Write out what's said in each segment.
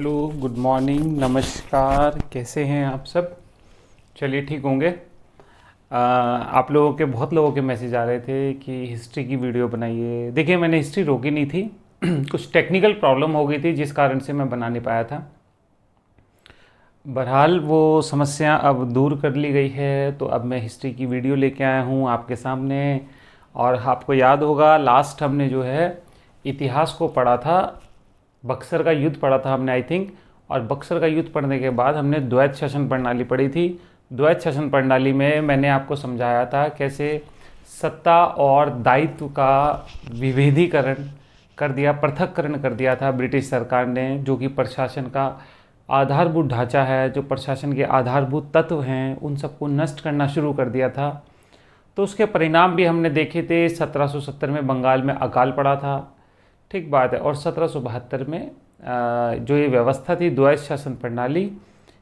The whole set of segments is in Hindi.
हेलो, गुड मॉर्निंग, नमस्कार। कैसे हैं आप सब? चलिए ठीक होंगे। आप लोगों के बहुत लोगों के मैसेज आ रहे थे कि हिस्ट्री की वीडियो बनाइए। देखिए, मैंने हिस्ट्री रोकी नहीं थी कुछ टेक्निकल प्रॉब्लम हो गई थी जिस कारण से मैं बना नहीं पाया था। बहरहाल वो समस्या अब दूर कर ली गई है, तो अब मैं हिस्ट्री की वीडियो लेके आया हूँ आपके सामने। और आपको याद होगा लास्ट हमने जो है इतिहास को पढ़ा था, बक्सर का युद्ध पढ़ा था हमने आई थिंक। और बक्सर का युद्ध पढ़ने के बाद हमने द्वैत शासन प्रणाली पढ़ी थी। द्वैत शासन प्रणाली में मैंने आपको समझाया था कैसे सत्ता और दायित्व का विभेदीकरण कर दिया, पृथक्करण कर दिया था ब्रिटिश सरकार ने, जो कि प्रशासन का आधारभूत ढांचा है, जो प्रशासन के आधारभूत तत्व हैं, उन सबको नष्ट करना शुरू कर दिया था। तो उसके परिणाम भी हमने देखे थे। 1770 में बंगाल में अकाल पड़ा था, ठीक बात है। और 1772 में जो ये व्यवस्था थी द्वैत शासन प्रणाली,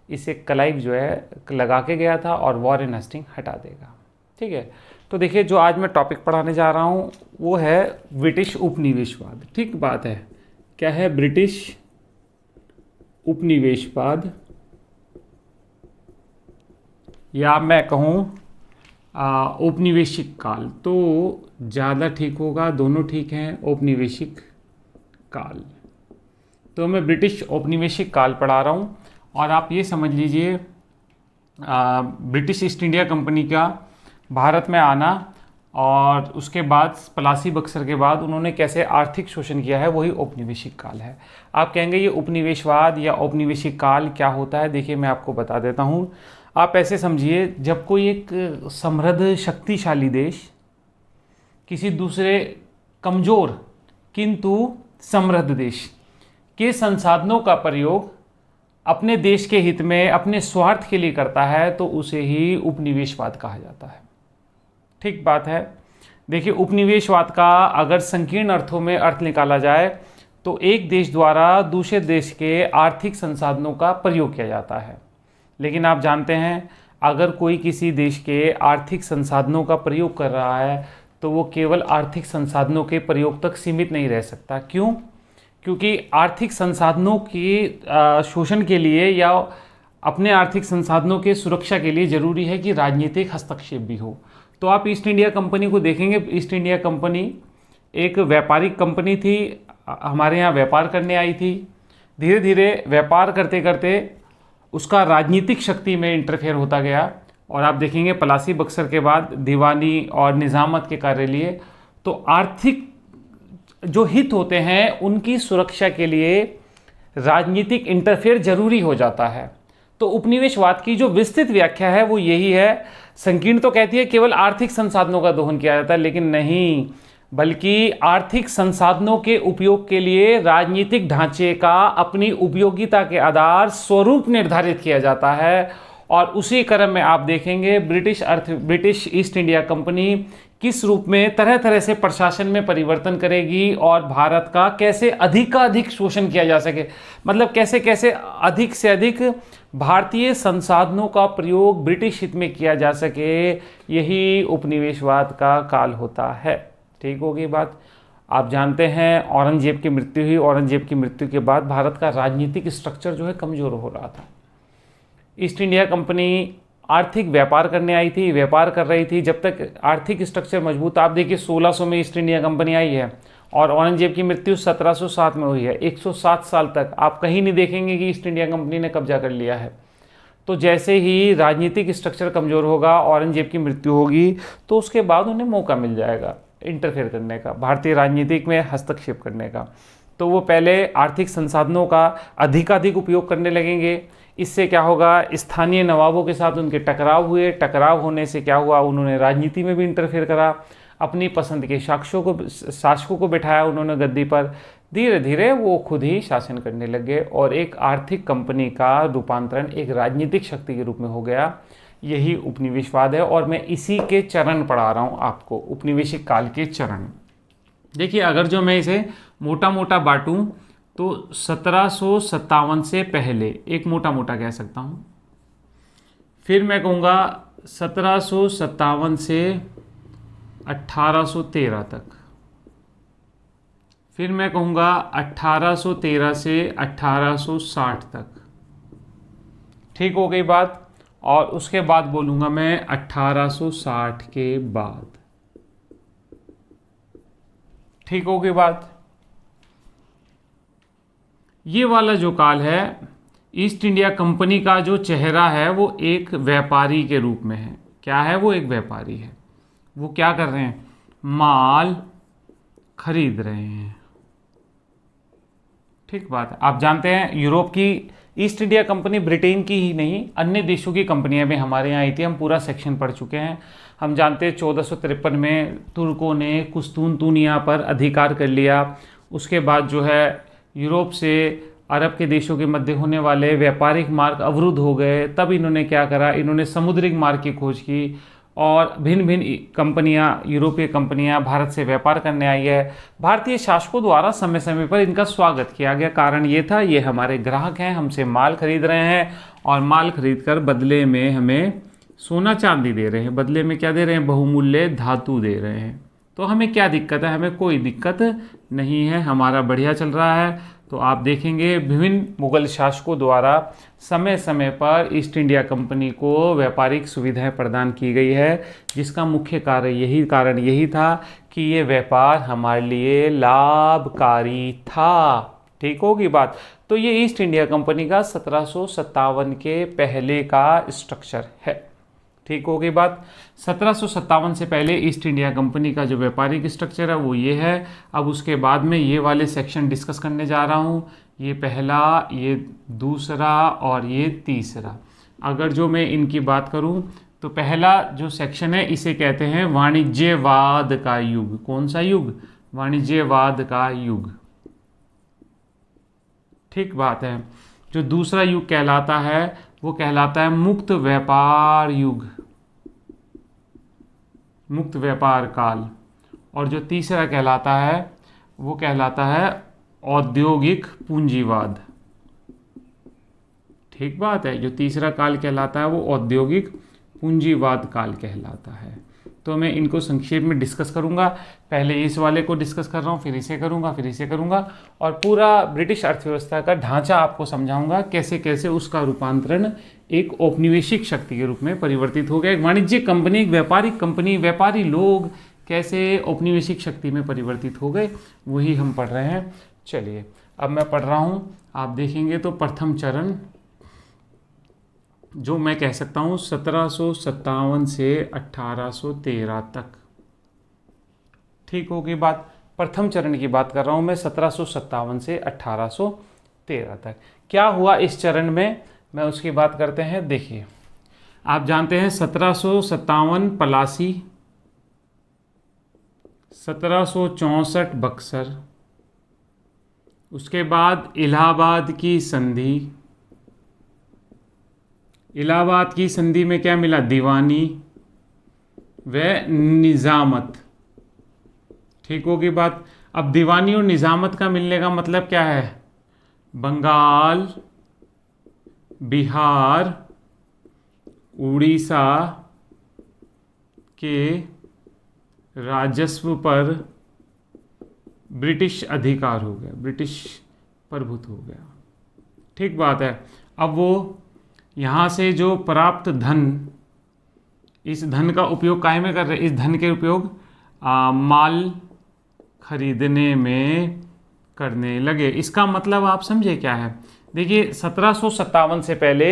इसे क्लाइव जो है लगा के गया था और वॉरेन हेस्टिंग हटा देगा, ठीक है। तो देखिए, जो आज मैं टॉपिक पढ़ाने जा रहा हूँ वो है ब्रिटिश उपनिवेशवाद, ठीक बात है। क्या है? ब्रिटिश उपनिवेशवाद, या मैं कहूँ औपनिवेशिक काल, तो ज़्यादा ठीक होगा, दोनों ठीक हैं। औपनिवेशिक काल, तो मैं ब्रिटिश औपनिवेशिक काल पढ़ा रहा हूँ। और आप ये समझ लीजिए, ब्रिटिश ईस्ट इंडिया कंपनी का भारत में आना और उसके बाद पलासी बक्सर के बाद उन्होंने कैसे आर्थिक शोषण किया है, वही औपनिवेशिक काल है। आप कहेंगे ये उपनिवेशवाद या औपनिवेशिक काल क्या होता है? देखिए, मैं आपको बता देता हूँ। आप ऐसे समझिए, जब कोई एक समृद्ध शक्तिशाली देश किसी दूसरे कमज़ोर किंतु समृद्ध देश के संसाधनों का प्रयोग अपने देश के हित में, अपने स्वार्थ के लिए करता है, तो उसे ही उपनिवेशवाद कहा जाता है, ठीक बात है। देखिए, उपनिवेशवाद का अगर संकीर्ण अर्थों में अर्थ निकाला जाए तो एक देश द्वारा दूसरे देश के आर्थिक संसाधनों का प्रयोग किया जाता है। लेकिन आप जानते हैं, अगर कोई किसी देश के आर्थिक संसाधनों का प्रयोग कर रहा है तो वो केवल आर्थिक संसाधनों के प्रयोग तक सीमित नहीं रह सकता। क्यों? क्योंकि आर्थिक संसाधनों के शोषण के लिए या अपने आर्थिक संसाधनों के सुरक्षा के लिए ज़रूरी है कि राजनीतिक हस्तक्षेप भी हो। तो आप ईस्ट इंडिया कंपनी को देखेंगे, ईस्ट इंडिया कंपनी एक व्यापारिक कंपनी थी, हमारे यहाँ व्यापार करने आई थी। धीरे धीरे व्यापार करते करते उसका राजनीतिक शक्ति में इंटरफेयर होता गया। और आप देखेंगे पलासी बक्सर के बाद दीवानी और निज़ामत के कार्य लिए, तो आर्थिक जो हित होते हैं उनकी सुरक्षा के लिए राजनीतिक इंटरफेयर जरूरी हो जाता है। तो उपनिवेशवाद की जो विस्तृत व्याख्या है वो यही है। संकीर्ण तो कहती है केवल आर्थिक संसाधनों का दोहन किया जाता है, लेकिन नहीं, बल्कि आर्थिक संसाधनों के उपयोग के लिए राजनीतिक ढांचे का अपनी उपयोगिता के आधार स्वरूप निर्धारित किया जाता है। और उसी क्रम में आप देखेंगे ब्रिटिश ईस्ट इंडिया कंपनी किस रूप में तरह तरह से प्रशासन में परिवर्तन करेगी और भारत का कैसे अधिकाधिक शोषण किया जा सके, मतलब कैसे कैसे अधिक से अधिक भारतीय संसाधनों का प्रयोग ब्रिटिश हित में किया जा सके, यही उपनिवेशवाद का काल होता है। ठीक होगी बात। आप जानते हैं औरंगजेब की मृत्यु हुई, औरंगजेब की मृत्यु के बाद भारत का राजनीतिक स्ट्रक्चर जो है कमज़ोर हो रहा था। ईस्ट इंडिया कंपनी आर्थिक व्यापार करने आई थी, व्यापार कर रही थी। जब तक आर्थिक स्ट्रक्चर मजबूत, आप देखिए 1600 में ईस्ट इंडिया कंपनी आई है और औरंगजेब की मृत्यु 1707 में हुई है। 107 साल तक आप कहीं नहीं देखेंगे कि ईस्ट इंडिया कंपनी ने कब्जा कर लिया है। तो जैसे ही राजनीतिक स्ट्रक्चर कमज़ोर होगा, औरंगजेब की मृत्यु होगी, तो उसके बाद उन्हें मौका मिल जाएगा इंटरफेयर करने का, भारतीय राजनीतिक में हस्तक्षेप करने का। तो वो पहले आर्थिक संसाधनों का अधिकाधिक उपयोग करने लगेंगे। इससे क्या होगा, स्थानीय नवाबों के साथ उनके टकराव हुए। टकराव होने से क्या हुआ, उन्होंने राजनीति में भी इंटरफेयर करा, अपनी पसंद के शासकों को बिठाया उन्होंने गद्दी पर। धीरे धीरे वो खुद ही शासन करने लगे और एक आर्थिक कंपनी का रूपांतरण एक राजनीतिक शक्ति के रूप में हो गया। यही उपनिवेशवाद है और मैं इसी के चरण पढ़ा रहा हूँ आपको, उपनिवेशिक काल के चरण। देखिए, अगर जो मैं इसे मोटा मोटा बांटूं तो 1757 से पहले एक मोटा मोटा कह सकता हूँ, फिर मैं कहूँगा 1757 से 1813 तक, फिर मैं कहूँगा 1813 से 1860 तक। ठीक हो गई बात। और उसके बाद बोलूँगा मैं 1860 के बाद। ठीक हो गई बात। ये वाला जो काल है, ईस्ट इंडिया कंपनी का जो चेहरा है वो एक व्यापारी के रूप में है। क्या है? वो एक व्यापारी है। वो क्या कर रहे हैं? माल खरीद रहे हैं। ठीक बात है। आप जानते हैं यूरोप की ईस्ट इंडिया कंपनी ब्रिटेन की ही नहीं, अन्य देशों की कंपनियां भी हमारे यहाँ आई थी। हम पूरा सेक्शन पढ़ चुके हैं। हम जानते हैं 1453 में तुर्कों ने कुस्तुनतुनिया पर अधिकार कर लिया। उसके बाद जो है यूरोप से अरब के देशों के मध्य होने वाले व्यापारिक मार्ग अवरुद्ध हो गए। तब इन्होंने क्या करा? इन्होंने समुद्रिक मार्ग की खोज की और भिन्न भिन्न कंपनियां, यूरोपीय कंपनियां भारत से व्यापार करने आई है। भारतीय शासकों द्वारा समय समय पर इनका स्वागत किया गया। कारण ये था, ये हमारे ग्राहक हैं, हमसे माल खरीद रहे हैं और माल खरीद कर बदले में हमें सोना चांदी दे रहे हैं। बदले में क्या दे रहे हैं? बहुमूल्य धातु दे रहे हैं। तो हमें क्या दिक्कत है? हमें कोई दिक्कत नहीं है, हमारा बढ़िया चल रहा है। तो आप देखेंगे विभिन्न मुगल शासकों द्वारा समय समय पर ईस्ट इंडिया कंपनी को व्यापारिक सुविधाएं प्रदान की गई है, जिसका मुख्य कारण यही था कि ये व्यापार हमारे लिए लाभकारी था। ठीक होगी बात। तो ये ईस्ट इंडिया कंपनी का 1757 के पहले का स्ट्रक्चर है। ठीक होगी बात। 1757 से पहले ईस्ट इंडिया कंपनी का जो व्यापारिक स्ट्रक्चर है वो ये है। अब उसके बाद में ये वाले सेक्शन डिस्कस करने जा रहा हूँ। ये पहला, ये दूसरा और ये तीसरा। अगर जो मैं इनकी बात करूँ तो पहला जो सेक्शन है इसे कहते हैं वाणिज्यवाद का युग। कौन सा युग? वाणिज्यवाद का युग। ठीक बात है। जो दूसरा युग कहलाता है वो कहलाता है मुक्त व्यापार युग, मुक्त व्यापार काल। और जो तीसरा कहलाता है वो कहलाता है औद्योगिक पूंजीवाद। ठीक बात है। जो तीसरा काल कहलाता है वो औद्योगिक पूंजीवाद काल कहलाता है। तो मैं इनको संक्षेप में डिस्कस करूंगा। पहले इस वाले को डिस्कस कर रहा हूँ, फिर इसे करूंगा, फिर इसे करूंगा और पूरा ब्रिटिश अर्थव्यवस्था का ढांचा आपको समझाऊंगा, कैसे कैसे उसका रूपांतरण एक औपनिवेशिक शक्ति के रूप में परिवर्तित हो गया। एक वाणिज्यिक कंपनी, एक व्यापारिक कंपनी, व्यापारी लोग कैसे औपनिवेशिक शक्ति में परिवर्तित हो गए, वही हम पढ़ रहे हैं। चलिए अब मैं पढ़ रहा हूँ, आप देखेंगे तो प्रथम चरण जो मैं कह सकता हूँ 1757 से 1813 तक। ठीक होगी बात। प्रथम चरण की बात कर रहा हूँ मैं 1757 से 1813 तक। क्या हुआ इस चरण में, मैं उसकी बात करते हैं। देखिए आप जानते हैं 1757 पलासी, 1764 बक्सर, उसके बाद इलाहाबाद की संधि। इलाहाबाद की संधि में क्या मिला? दीवानी व निजामत। ठीक होगी बात। अब दीवानी और निजामत का मिलने का मतलब क्या है? बंगाल, बिहार, उड़ीसा के राजस्व पर ब्रिटिश अधिकार हो गया, ब्रिटिश प्रभुत्व हो गया। ठीक बात है। अब वो यहाँ से जो प्राप्त धन, इस धन का उपयोग काहे में कर रहे? इस धन के उपयोग माल खरीदने में करने लगे। इसका मतलब आप समझे क्या है? देखिए 1757 से पहले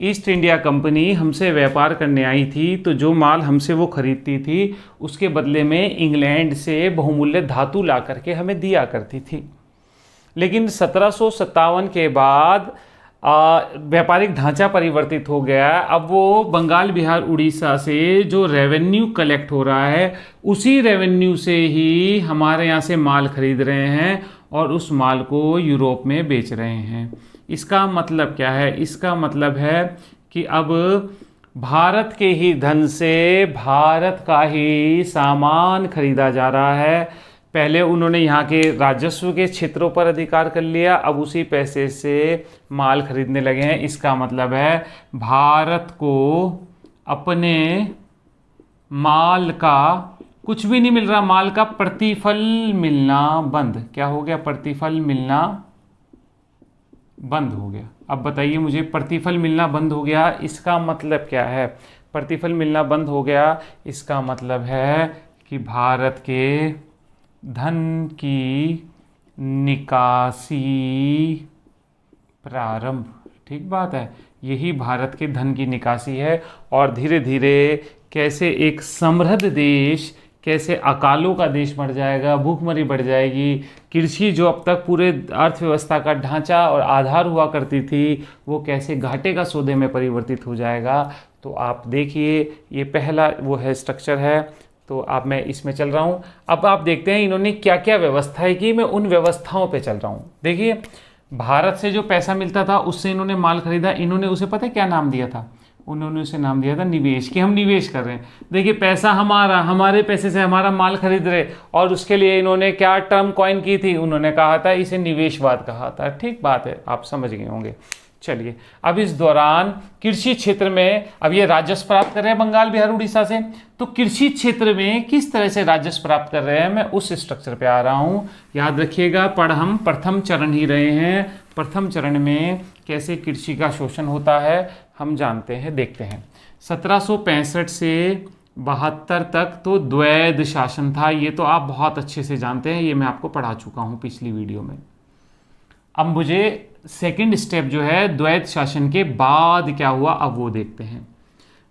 ईस्ट इंडिया कंपनी हमसे व्यापार करने आई थी, तो जो माल हमसे वो खरीदती थी उसके बदले में इंग्लैंड से बहुमूल्य धातु ला करके हमें दिया करती थी। लेकिन 1757 के बाद व्यापारिक ढांचा परिवर्तित हो गया। अब वो बंगाल, बिहार, उड़ीसा से जो रेवेन्यू कलेक्ट हो रहा है उसी रेवेन्यू से ही हमारे यहाँ से माल खरीद रहे हैं और उस माल को यूरोप में बेच रहे हैं। इसका मतलब क्या है? इसका मतलब है कि अब भारत के ही धन से भारत का ही सामान खरीदा जा रहा है। पहले उन्होंने यहाँ के राजस्व के क्षेत्रों पर अधिकार कर लिया, अब उसी पैसे से माल खरीदने लगे हैं। इसका मतलब है भारत को अपने माल का कुछ भी नहीं मिल रहा, माल का प्रतिफल मिलना बंद। क्या हो गया? प्रतिफल मिलना बंद हो गया। अब बताइए मुझे, प्रतिफल मिलना बंद हो गया इसका मतलब क्या है? प्रतिफल मिलना बंद हो गया इसका मतलब है कि भारत के धन की निकासी प्रारंभ। ठीक बात है, यही भारत के धन की निकासी है। और धीरे धीरे कैसे एक समृद्ध देश, कैसे अकालों का देश बढ़ जाएगा, भूखमरी बढ़ जाएगी, कृषि जो अब तक पूरे अर्थव्यवस्था का ढांचा और आधार हुआ करती थी वो कैसे घाटे का सौदे में परिवर्तित हो जाएगा। तो आप देखिए, ये पहला वो है स्ट्रक्चर है। तो अब मैं इसमें चल रहा हूँ। अब आप देखते हैं इन्होंने क्या क्या व्यवस्थाएं की, मैं उन व्यवस्थाओं पे चल रहा हूँ। देखिए, भारत से जो पैसा मिलता था उससे इन्होंने माल खरीदा, इन्होंने उसे पता है क्या नाम दिया था? उन्होंने उसे नाम दिया था निवेश, कि हम निवेश कर रहे हैं। देखिए, पैसा हमारा, हमारे पैसे से हमारा माल खरीद रहे, और उसके लिए इन्होंने क्या टर्म कॉइन की थी? उन्होंने कहा था, इसे निवेशवाद कहा था। ठीक बात है, आप समझ गए होंगे। चलिए, अब इस दौरान कृषि क्षेत्र में, अब ये राजस्व प्राप्त कर रहे हैं बंगाल, बिहार, उड़ीसा से, तो कृषि क्षेत्र में किस तरह से राजस्व प्राप्त कर रहे हैं, मैं उस स्ट्रक्चर पे आ रहा हूँ। याद रखिएगा, हम प्रथम चरण ही रहे हैं। प्रथम चरण में कैसे कृषि का शोषण होता है हम जानते हैं, देखते हैं। 1765 से 72 तक तो द्वैध शासन था, ये तो आप बहुत अच्छे से जानते हैं, ये मैं आपको पढ़ा चुका हूँ पिछली वीडियो में। अब मुझे सेकंड स्टेप जो है द्वैध शासन के बाद क्या हुआ, अब वो देखते हैं।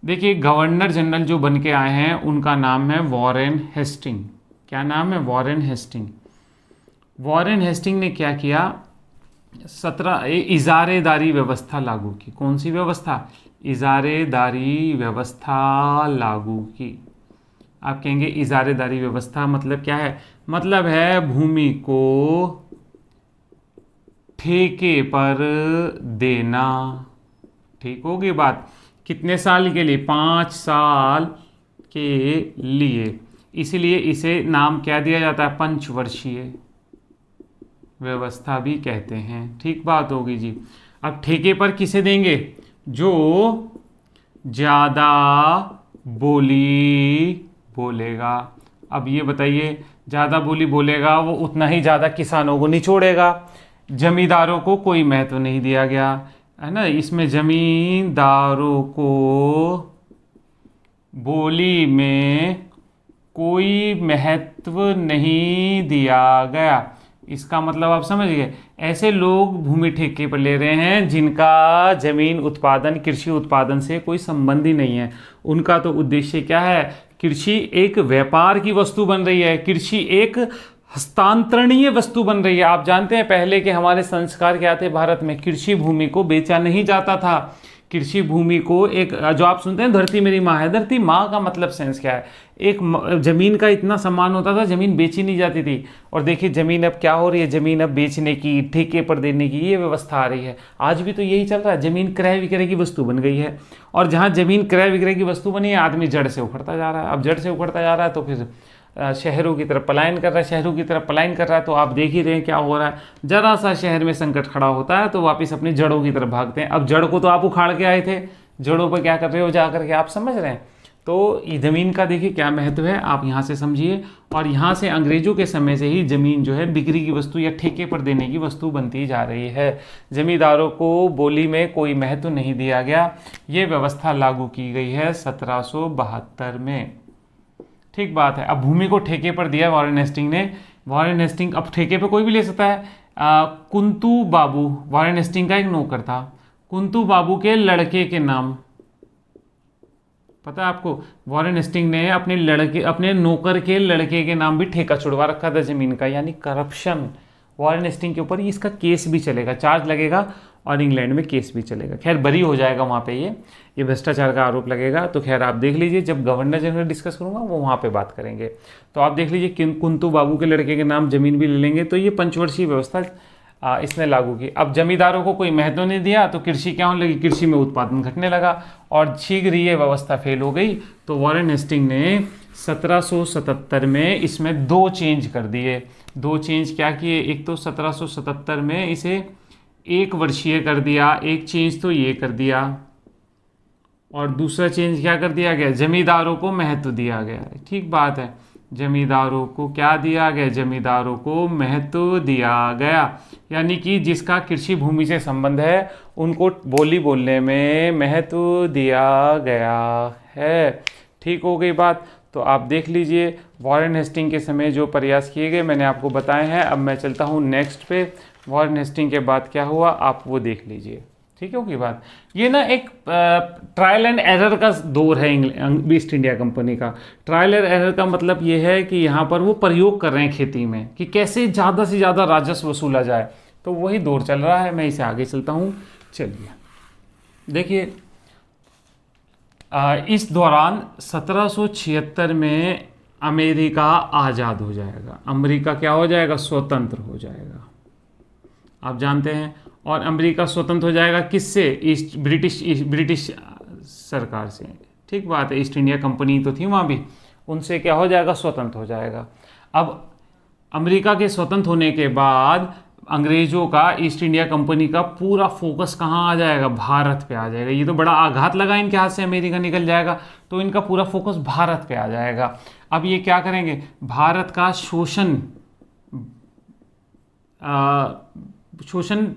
देखिए, गवर्नर जनरल जो बन के आए हैं उनका नाम है वॉरेन हेस्टिंग। क्या नाम है? Warren Hasting. वॉरेन हेस्टिंग ने क्या किया? इजारेदारी व्यवस्था लागू की। कौन सी व्यवस्था? इजारेदारी व्यवस्था लागू की। आप कहेंगे इजारेदारी व्यवस्था मतलब क्या है? मतलब है भूमि को ठेके पर देना। ठीक होगी बात? कितने साल के लिए? 5 साल के लिए। इसलिए इसे नाम क्या दिया जाता है? पंचवर्षीय व्यवस्था भी कहते हैं। ठीक बात होगी जी। अब ठेके पर किसे देंगे? जो ज़्यादा बोली बोलेगा। अब ये बताइए, ज़्यादा बोली बोलेगा वो उतना ही ज़्यादा किसानों को निचोड़ेगा। जमींदारों को कोई महत्व नहीं दिया गया है ना, इसमें जमींदारों को बोली में कोई महत्व नहीं दिया गया। इसका मतलब आप समझ गए, ऐसे लोग भूमि ठेके पर ले रहे हैं जिनका जमीन उत्पादन, कृषि उत्पादन से कोई संबंध ही नहीं है। उनका तो उद्देश्य क्या है? कृषि एक व्यापार की वस्तु बन रही है, कृषि एक हस्तांतरणीय वस्तु बन रही है। आप जानते हैं पहले के हमारे संस्कार क्या थे भारत में? कृषि भूमि को बेचा नहीं जाता था। कृषि भूमि को एक, जो आप सुनते हैं धरती मेरी माँ है, धरती माँ का मतलब सेंस क्या है? एक जमीन का इतना सम्मान होता था, जमीन बेची नहीं जाती थी। और देखिए जमीन अब क्या हो रही है? जमीन अब बेचने की, ठेके पर देने की ये व्यवस्था आ रही है। आज भी तो यही चल रहा है, जमीन क्रय विक्रय की वस्तु बन गई है। और जहाँ जमीन क्रय विक्रय की वस्तु बनी है, आदमी जड़ से उखड़ता जा रहा है। अब जड़ से उखड़ता जा रहा है तो फिर शहरों की तरफ पलायन कर रहा है, शहरों की तरफ पलायन कर रहा है। तो आप देख ही रहे हैं क्या हो रहा है। जरा सा शहर में संकट खड़ा होता है तो वापस अपनी जड़ों की तरफ भागते हैं। अब जड़ को तो आप उखाड़ के आए थे, जड़ों पर क्या कर रहे हो जा करके, आप समझ रहे हैं? तो ज़मीन का देखिए क्या महत्व है, आप यहाँ से समझिए। और यहाँ से अंग्रेजों के समय से ही ज़मीन जो है बिक्री की वस्तु या ठेके पर देने की वस्तु बनती जा रही है। जमींदारों को बोली में कोई महत्व नहीं दिया गया। ये व्यवस्था लागू की गई है 1772 में। ठीक बात है। अब भूमि को ठेके पर दिया वॉरेन हेस्टिंग ने। वॉरेन हेस्टिंग अब ठेके पे कोई भी ले सकता है। कुंतु बाबू वॉरेन हेस्टिंग का एक नौकर था। कुंतु बाबू के लड़के के नाम पता है आपको? वॉरेन हेस्टिंग ने अपने नौकर के लड़के के नाम भी ठेका छुड़वा रखा था जमीन का, यानी करप्शन। वॉरेन हेस्टिंग के ऊपर इसका केस भी चलेगा, चार्ज लगेगा और इंग्लैंड में केस भी चलेगा। खैर बरी हो जाएगा वहाँ पे, ये भ्रष्टाचार का आरोप लगेगा। तो खैर आप देख लीजिए, जब गवर्नर जनरल डिस्कस करूँगा वो वहाँ पे बात करेंगे। तो आप देख लीजिए, कुंतु बाबू के लड़के के नाम जमीन भी ले लेंगे। तो ये पंचवर्षीय व्यवस्था इसने लागू की। अब जमींदारों को कोई महत्व नहीं दिया तो कृषि क्या होने लगी? कृषि में उत्पादन घटने लगा और शीघ्र ही ये व्यवस्था फेल हो गई। तो वॉरेन हेस्टिंग ने 1777 में इसमें 2 चेंज कर दिए। 2 चेंज क्या किए? एक तो 1777 में इसे 1 वर्षीय कर दिया, एक चेंज तो ये कर दिया, और दूसरा चेंज क्या कर दिया गया? जमींदारों को महत्व दिया गया। ठीक बात है, जमींदारों को क्या दिया गया, जमींदारों को महत्व दिया गया। यानी कि जिसका कृषि भूमि से संबंध है उनको बोली बोलने में महत्व दिया गया है। ठीक हो गई बात। तो आप देख लीजिए वॉरेन हेस्टिंग के समय जो प्रयास किए गए मैंने आपको बताए हैं। अब मैं चलता हूँ नेक्स्ट पे, वॉरेन हेस्टिंग के बाद क्या हुआ आप वो देख लीजिए। ठीक होगी बात। ये ना एक ट्रायल एंड एरर का दौर है ईस्ट इंडिया कंपनी का। ट्रायल एंड एरर का मतलब ये है कि यहाँ पर वो प्रयोग कर रहे हैं खेती में कि कैसे ज़्यादा से ज़्यादा राजस्व वसूला जाए, तो वही दौर चल रहा है। मैं इसे आगे चलता हूँ। चलिए देखिए, इस दौरान 1776 में अमेरिका आज़ाद हो जाएगा। अमेरिका क्या हो जाएगा, स्वतंत्र हो जाएगा, आप जानते हैं। और अमेरिका स्वतंत्र हो जाएगा किससे, ब्रिटिश सरकार से। ठीक बात है, ईस्ट इंडिया कंपनी तो थी वहाँ भी, उनसे क्या हो जाएगा, स्वतंत्र हो जाएगा। अब अमेरिका के स्वतंत्र होने के बाद अंग्रेज़ों का, ईस्ट इंडिया कंपनी का पूरा फोकस कहाँ आ जाएगा, भारत पे आ जाएगा। ये तो बड़ा आघात लगा इनके हाथ से, अमेरिका निकल जाएगा तो इनका पूरा फोकस भारत पे आ जाएगा। अब ये क्या करेंगे, भारत का शोषण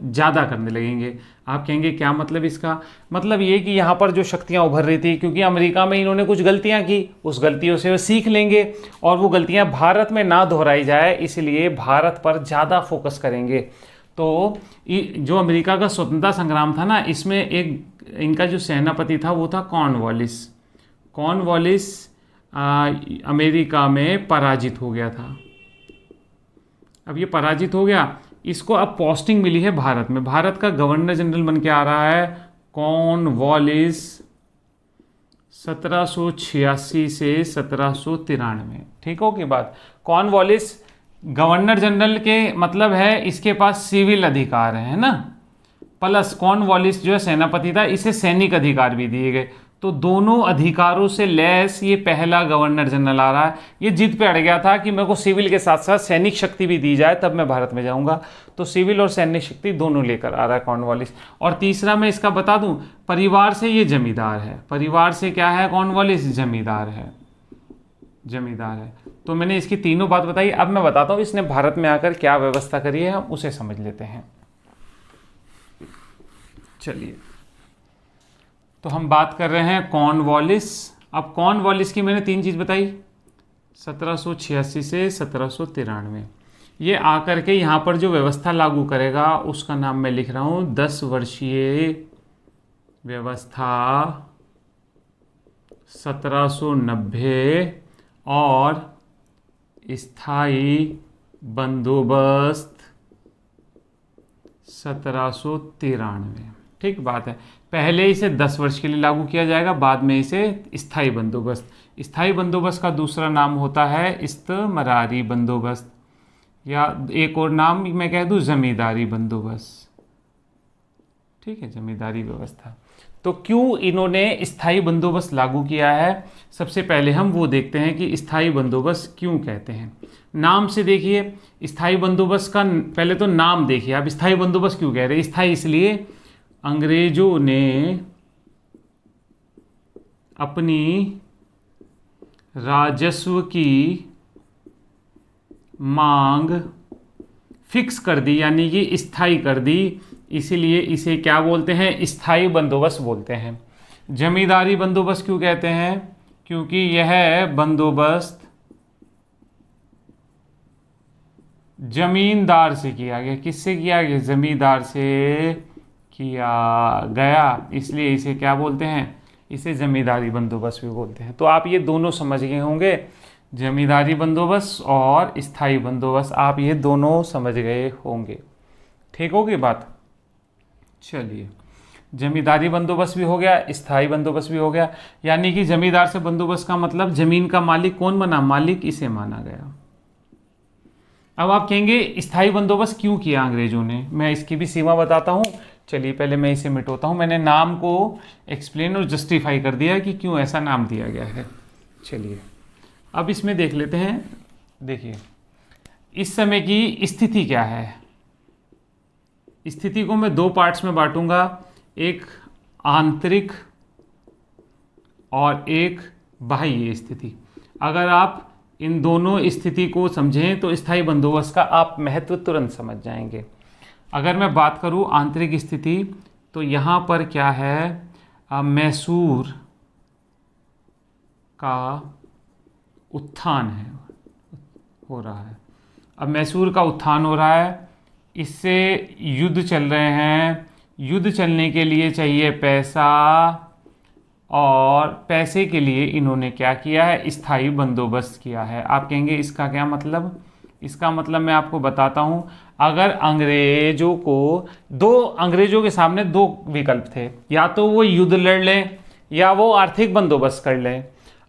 ज़्यादा करने लगेंगे। आप कहेंगे क्या मतलब इसका, मतलब ये कि यहाँ पर जो शक्तियाँ उभर रही थी, क्योंकि अमेरिका में इन्होंने कुछ गलतियाँ की, उस गलतियों से वो सीख लेंगे और वो गलतियाँ भारत में ना दोहराई जाए, इसलिए भारत पर ज़्यादा फोकस करेंगे। तो जो अमेरिका का स्वतंत्रता संग्राम था ना, इसमें एक इनका जो सेनापति था वो था कॉर्नवालिस। कॉर्नवालिस अमेरिका में पराजित हो गया था। अब ये पराजित हो गया, इसको अब पोस्टिंग मिली है भारत में। भारत का गवर्नर जनरल बन के आ रहा है कॉर्नवालिस 1786 से 1793। ठीक हो की बात। कॉर्नवालिस गवर्नर जनरल के मतलब है इसके पास सिविल अधिकार है ना, प्लस कॉर्नवालिस जो है सेनापति था, इसे सैनिक अधिकार भी दिए गए। तो दोनों अधिकारों से लैस ये पहला गवर्नर जनरल आ रहा है। ये जिद पे अड़ गया था कि मेरे को सिविल के साथ साथ सैनिक शक्ति भी दी जाए तब मैं भारत में जाऊंगा। तो सिविल और सैनिक शक्ति दोनों लेकर आ रहा है कॉर्नवालिस। और तीसरा मैं इसका बता दूं, परिवार से ये जमींदार है। परिवार से क्या है कॉर्नवालिस, जमींदार है, जमींदार है। तो मैंने इसकी तीनों बात बताई। अब मैं बताता हूँ इसने भारत में आकर क्या व्यवस्था करी है, हम उसे समझ लेते हैं। चलिए, तो हम बात कर रहे हैं कॉर्नवालिस। अब कॉर्नवालिस की मैंने तीन चीज़ बताई, 1786 से 1793। ये आकर के यहाँ पर जो व्यवस्था लागू करेगा उसका नाम मैं लिख रहा हूँ 10 वर्षीय व्यवस्था 1790 और स्थायी बंदोबस्त 1793। ठीक बात है। पहले इसे 10 वर्ष के लिए लागू किया जाएगा, बाद में इसे स्थायी बंदोबस्त। स्थायी बंदोबस्त का दूसरा नाम होता है इस्तमरारी बंदोबस्त, या एक और नाम मैं कह दूं जमींदारी बंदोबस्त। ठीक है, जमींदारी व्यवस्था। तो क्यों इन्होंने स्थायी बंदोबस्त लागू किया है, सबसे पहले हम वो देखते हैं कि स्थायी बंदोबस्त क्यों कहते हैं। नाम से देखिए, स्थायी बंदोबस्त का पहले तो नाम देखिए आप, स्थायी बंदोबस्त क्यों कह रहे हैं। स्थायी इसलिए अंग्रेजों ने अपनी राजस्व की मांग फिक्स कर दी, यानी कि स्थायी कर दी, इसीलिए इसे क्या बोलते हैं, स्थायी बंदोबस्त बोलते हैं। जमींदारी बंदोबस्त क्यों कहते हैं, क्योंकि यह बंदोबस्त जमींदार से किया गया। किससे किया गया, जमींदार से किया गया, इसलिए इसे क्या बोलते हैं, इसे जमींदारी बंदोबस्त भी बोलते हैं। तो आप ये दोनों समझ गए होंगे, जमींदारी बंदोबस्त और स्थायी बंदोबस्त, आप ये दोनों समझ गए होंगे। ठीक होगी बात। चलिए, जमींदारी बंदोबस्त भी हो गया, स्थायी बंदोबस्त भी हो गया। यानी कि जमींदार से बंदोबस्त का मतलब जमीन का मालिक कौन बना, मालिक इसे माना गया। अब आप कहेंगे स्थायी बंदोबस्त क्यों किया अंग्रेजों ने, मैं इसकी भी सीमा बताता हूँ। चलिए पहले मैं इसे मिटाता हूँ। मैंने नाम को एक्सप्लेन और जस्टिफाई कर दिया कि क्यों ऐसा नाम दिया गया है। चलिए अब इसमें देख लेते हैं। देखिए इस समय की स्थिति क्या है। स्थिति को मैं दो पार्ट्स में बांटूंगा, एक आंतरिक और एक बाह्य स्थिति। अगर आप इन दोनों स्थिति को समझें तो स्थायी बंदोबस्त का आप महत्व तुरंत समझ जाएंगे। अगर मैं बात करूं आंतरिक स्थिति, तो यहाँ पर क्या है, मैसूर का उत्थान हो रहा है। अब मैसूर का उत्थान हो रहा है, इससे युद्ध चल रहे हैं, युद्ध चलने के लिए चाहिए पैसा, और पैसे के लिए इन्होंने क्या किया है, स्थायी बंदोबस्त किया है। आप कहेंगे इसका क्या मतलब? इसका मतलब मैं आपको बताता हूं। अगर अंग्रेजों के सामने दो विकल्प थे, या तो वो युद्ध लड़ लें या वो आर्थिक बंदोबस्त कर लें।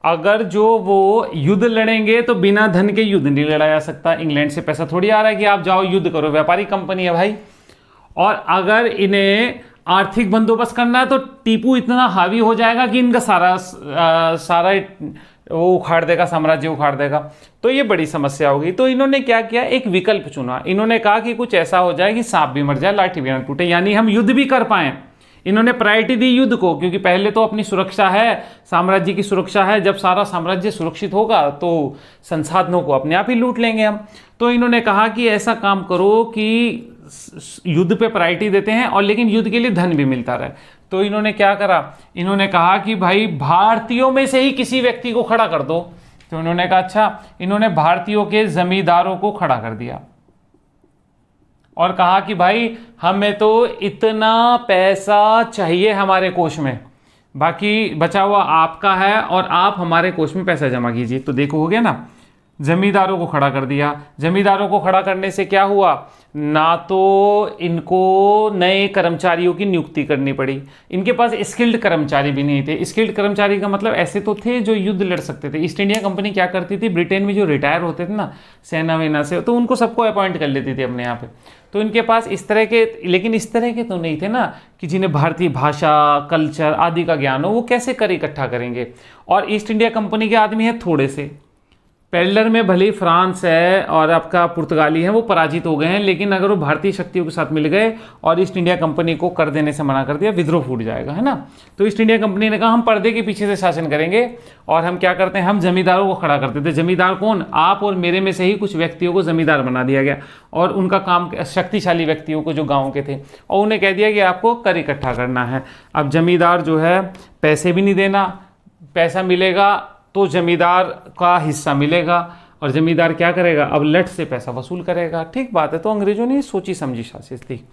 अगर वो युद्ध लड़ेंगे तो बिना धन के युद्ध नहीं लड़ा जा सकता। इंग्लैंड से पैसा थोड़ी आ रहा है कि आप जाओ युद्ध करो, व्यापारी कंपनी है भाई। और अगर इन्हें आर्थिक बंदोबस्त करना है तो टीपू इतना हावी हो जाएगा कि इनका सारा वो उखाड़ देगा, साम्राज्य उखाड़ देगा। तो ये बड़ी समस्या होगी। तो इन्होंने क्या किया, एक विकल्प चुना। इन्होंने कहा कि कुछ ऐसा हो जाए कि सांप भी मर जाए, लाठी भी ना टूटे, यानी हम युद्ध भी कर पाए। इन्होंने प्रायोरिटी दी युद्ध को, क्योंकि पहले तो अपनी सुरक्षा है, साम्राज्य की सुरक्षा है। जब सारा साम्राज्य सुरक्षित होगा तो संसाधनों को अपने आप ही लूट लेंगे हम। तो इन्होंने कहा कि ऐसा काम करो कि युद्ध पे प्रायोरिटी देते हैं, और लेकिन युद्ध के लिए धन भी मिलता रहे। तो इन्होंने क्या करा, इन्होंने कहा कि भाई भारतीयों में से ही किसी व्यक्ति को खड़ा कर दो। तो इन्होंने कहा अच्छा, इन्होंने भारतीयों के जमींदारों को खड़ा कर दिया और कहा कि भाई हमें तो इतना पैसा चाहिए हमारे कोष में, बाकी बचा हुआ आपका है और आप हमारे कोष में पैसा जमा कीजिए। तो देखो, हो गया ना, जमींदारों को खड़ा कर दिया। जमींदारों को खड़ा करने से क्या हुआ, ना तो इनको नए कर्मचारियों की नियुक्ति करनी पड़ी, इनके पास स्किल्ड कर्मचारी भी नहीं थे। स्किल्ड कर्मचारी का मतलब ऐसे तो थे जो युद्ध लड़ सकते थे। ईस्ट इंडिया कंपनी क्या करती थी, ब्रिटेन में जो रिटायर होते थे ना सेना वेना से, तो उनको सबको अपॉइंट कर लेती थी अपने यहाँ पे। तो इनके पास इस तरह के, लेकिन इस तरह के तो नहीं थे ना कि जिन्हें भारतीय भाषा, कल्चर आदि का ज्ञान हो। वो कैसे कर इकट्ठा करेंगे? और ईस्ट इंडिया कंपनी के आदमी हैं थोड़े से। पेडलर में भले ही फ्रांस है और आपका पुर्तगाली है, वो पराजित हो गए हैं, लेकिन अगर वो भारतीय शक्तियों के साथ मिल गए और ईस्ट इंडिया कंपनी को कर देने से मना कर दिया, विद्रोह फूट जाएगा, है ना। तो ईस्ट इंडिया कंपनी ने कहा हम पर्दे के पीछे से शासन करेंगे, और हम क्या करते हैं, हम जमींदारों को खड़ा करते थे। जमींदार कौन? आप और मेरे में से ही कुछ व्यक्तियों को जमींदार बना दिया गया, और उनका काम शक्तिशाली व्यक्तियों को जो गाँव के थे, और उन्हें कह दिया कि आपको कर इकट्ठा करना है। अब जमींदार जो है पैसे भी नहीं देना, पैसा मिलेगा तो जमींदार का हिस्सा मिलेगा, और जमींदार क्या करेगा, अब लट से पैसा वसूल करेगा। ठीक बात है। तो अंग्रेजों ने सोची समझी शासित थी।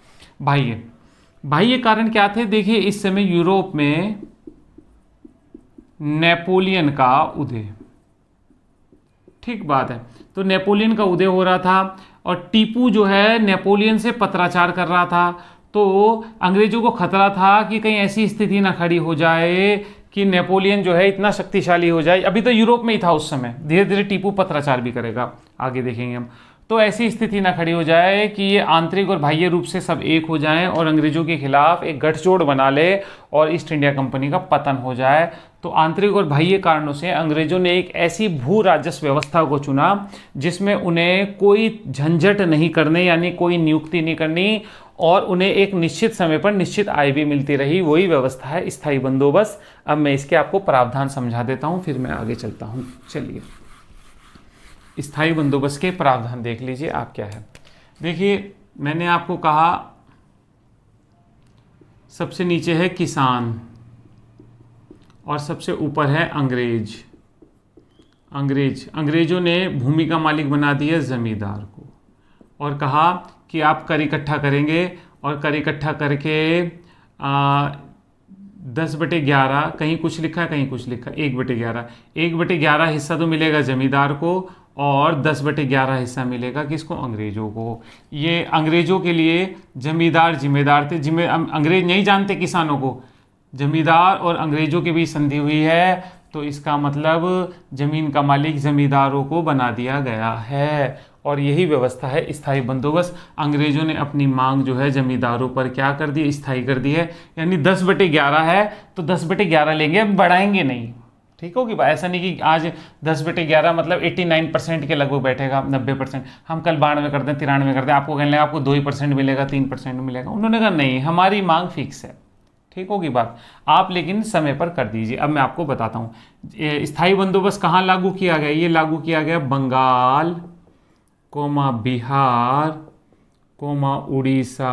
बाह्य कारण क्या थे? देखिए, इस समय यूरोप में नेपोलियन का उदय, ठीक बात है, तो नेपोलियन का उदय हो रहा था, और टीपू जो है नेपोलियन से पत्राचार कर रहा था। तो अंग्रेजों को खतरा था कि कहीं ऐसी स्थिति ना खड़ी हो जाए कि नेपोलियन जो है इतना शक्तिशाली हो जाए। अभी तो यूरोप में ही था उस समय, धीरे धीरे टीपू पत्राचार भी करेगा, आगे देखेंगे हम। तो ऐसी स्थिति ना खड़ी हो जाए कि ये आंतरिक और बाह्य रूप से सब एक हो जाएं और अंग्रेजों के खिलाफ एक गठजोड़ बना ले और ईस्ट इंडिया कंपनी का पतन हो जाए। तो आंतरिक और बाह्य कारणों से अंग्रेजों ने एक ऐसी भू राजस्व व्यवस्था को चुना जिसमें उन्हें कोई झंझट नहीं करने, यानी कोई नियुक्ति नहीं करनी, और उन्हें एक निश्चित समय पर निश्चित आय भी मिलती रही। वही व्यवस्था है स्थायी बंदोबस्त। अब मैं इसके आपको प्रावधान समझा देता हूं, फिर मैं आगे चलता हूं। चलिए, स्थायी बंदोबस्त के प्रावधान देख लीजिए आप क्या है। देखिए, मैंने आपको कहा सबसे नीचे है किसान और सबसे ऊपर है अंग्रेज। अंग्रेजों ने भूमि का मालिक बना दिया जमींदार को, और कहा कि आप कर इकट्ठा करेंगे, और कर इकट्ठा करके 10/11, कहीं कुछ लिखा है कहीं कुछ लिखा, 1/11 हिस्सा तो मिलेगा जमींदार को, और 10/11 हिस्सा मिलेगा किसको? अंग्रेजों को। ये अंग्रेजों के लिए जमींदार जिम्मेदार थे। अंग्रेज नहीं जानते किसानों को। जमींदार और अंग्रेजों के बीच संधि हुई है, तो इसका मतलब जमीन का मालिक जमींदारों को बना दिया गया है, और यही व्यवस्था है स्थायी बंदोबस्त। अंग्रेजों ने अपनी मांग जो है जमींदारों पर क्या कर दी, स्थायी कर दी है। यानी 10/11 है तो 10/11 लेंगे, अब बढ़ाएंगे नहीं। ठीक होगी बात। ऐसा नहीं कि आज 10/11 मतलब 89% के लगभग बैठेगा, 90%। हम कल 92 कर दें, 93 कर दें, आपको कहने लगा आपको 2% मिलेगा, 3% मिलेगा। उन्होंने कहा नहीं, हमारी मांग फिक्स है। ठीक होगी बात। आप लेकिन समय पर कर दीजिए। अब मैं आपको बताता हूँ स्थायी बंदोबस्त कहाँ लागू किया गया। ये लागू किया गया बंगाल, बिहार, उड़ीसा,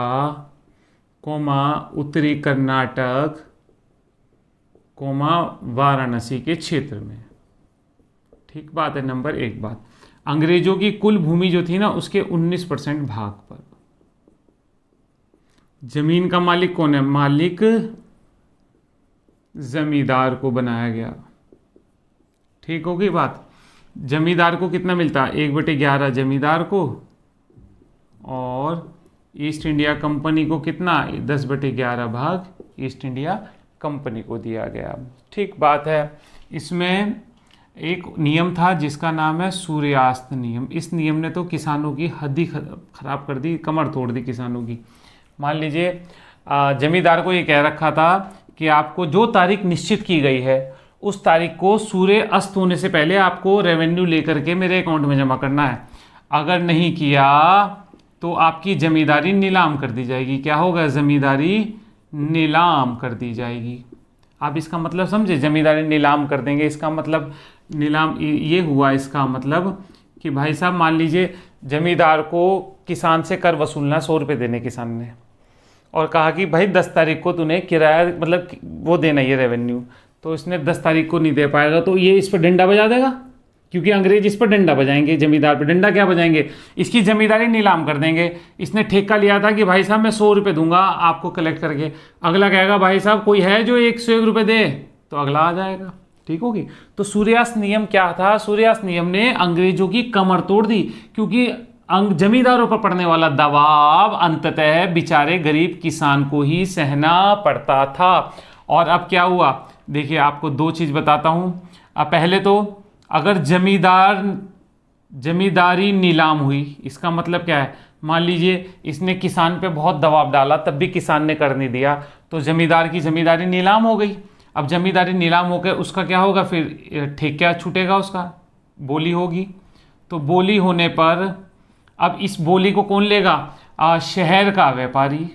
उत्तरी कर्नाटक, वाराणसी के क्षेत्र में। ठीक बात है। नंबर 1 बात, अंग्रेजों की कुल भूमि जो थी ना उसके 19% भाग पर। जमीन का मालिक कौन है? मालिक जमींदार को बनाया गया। ठीक होगी बात। जमींदार को कितना मिलता? 1/11 जमींदार को, और ईस्ट इंडिया कंपनी को कितना? 10/11 भाग ईस्ट इंडिया कंपनी को दिया गया। ठीक बात है। इसमें एक नियम था जिसका नाम है सूर्यास्त नियम। इस नियम ने तो किसानों की हद ही खराब कर दी, कमर तोड़ दी किसानों की। मान लीजिए जमींदार को ये कह रखा था कि आपको जो तारीख निश्चित की गई है उस तारीख को सूर्य अस्त होने से पहले आपको रेवेन्यू लेकर के मेरे अकाउंट में जमा करना है। अगर नहीं किया तो आपकी जमींदारी नीलाम कर दी जाएगी। क्या होगा? जमींदारी नीलाम कर दी जाएगी। आप इसका मतलब समझे? जमींदारी नीलाम कर देंगे, इसका मतलब नीलाम ये हुआ, इसका मतलब कि भाई साहब मान लीजिए जमींदार को किसान से कर वसूलना 100 रुपये देने किसान ने, और कहा कि भाई 10 तारीख को तूने किराया मतलब वो देना ये रेवेन्यू, तो इसने 10 तारीख को नहीं दे पाएगा तो ये इस पर डंडा बजा देगा, क्योंकि अंग्रेज इस पर डंडा बजाएंगे, जमींदार पर डंडा क्या बजाएंगे, इसकी जमींदारी नीलाम कर देंगे। इसने ठेका लिया था कि भाई साहब मैं 100 रुपये दूंगा आपको कलेक्ट करके, अगला कहेगा भाई साहब कोई है जो 101 रुपये दे, तो अगला आ जाएगा। ठीक होगी। तो सूर्यास्त नियम क्या था? सूर्यास्त नियम ने अंग्रेजों की कमर तोड़ दी, क्योंकि जमींदारों पर पड़ने वाला दबाव अंततः बेचारे गरीब किसान को ही सहना पड़ता था। और अब क्या हुआ देखिए, आपको 2 चीज़ बताता हूँ। अब पहले तो अगर जमींदारी नीलाम हुई, इसका मतलब क्या है? मान लीजिए इसने किसान पे बहुत दबाव डाला तब भी किसान ने कर नहीं दिया, तो जमींदार की जमींदारी नीलाम हो गई। अब जमींदारी नीलाम हो गई, उसका क्या होगा? फिर ठेका छूटेगा, उसका बोली होगी। तो बोली होने पर अब इस बोली को कौन लेगा? शहर का व्यापारी।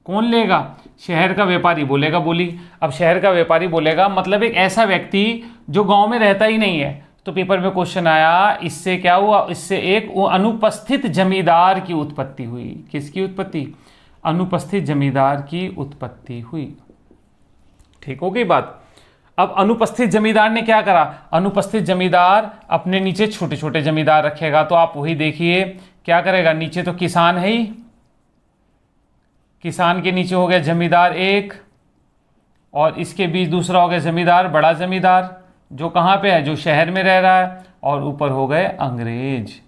कौन लेगा? शहर का व्यापारी बोलेगा बोली। अब शहर का व्यापारी बोलेगा मतलब एक ऐसा व्यक्ति जो गांव में रहता ही नहीं है। तो पेपर में क्वेश्चन आया, इससे क्या हुआ? इससे एक अनुपस्थित जमींदार की उत्पत्ति हुई। किसकी उत्पत्ति? अनुपस्थित जमींदार की उत्पत्ति हुई। ठीक हो गई बात। अब अनुपस्थित जमींदार ने क्या करा? अनुपस्थित जमींदार अपने नीचे छोटे छोटे जमींदार रखेगा, तो आप वही देखिए क्या करेगा। नीचे तो किसान है ही, किसान के नीचे हो गया जमींदार 1, और इसके बीच दूसरा हो गया जमींदार, बड़ा जमींदार जो कहाँ पे है? जो शहर में रह रहा है, और ऊपर हो गए अंग्रेज।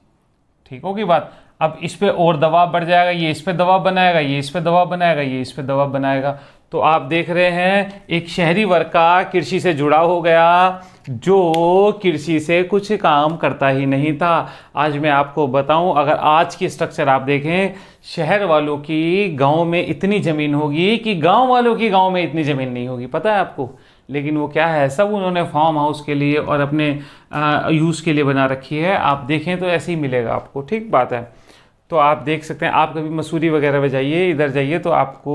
ठीक होगी बात। अब इस पे और दबाव बढ़ जाएगा, ये इस पे दबाव बनाएगा, ये इस पे दबाव बनाएगा, ये इस पे दबाव बनाएगा। तो आप देख रहे हैं एक शहरी वर्ग का कृषि से जुड़ा हो गया जो कृषि से कुछ काम करता ही नहीं था। आज मैं आपको बताऊं, अगर आज की स्ट्रक्चर आप देखें, शहर वालों की गांव में इतनी ज़मीन होगी कि गांव वालों की गांव में इतनी ज़मीन नहीं होगी, पता है आपको। लेकिन वो क्या है, सब उन्होंने फार्म हाउस के लिए और अपने यूज़ के लिए बना रखी है। आप देखें तो ऐसे ही मिलेगा आपको। ठीक बात है। तो आप देख सकते हैं, आप कभी मसूरी वगैरह में जाइए, इधर जाइए, तो आपको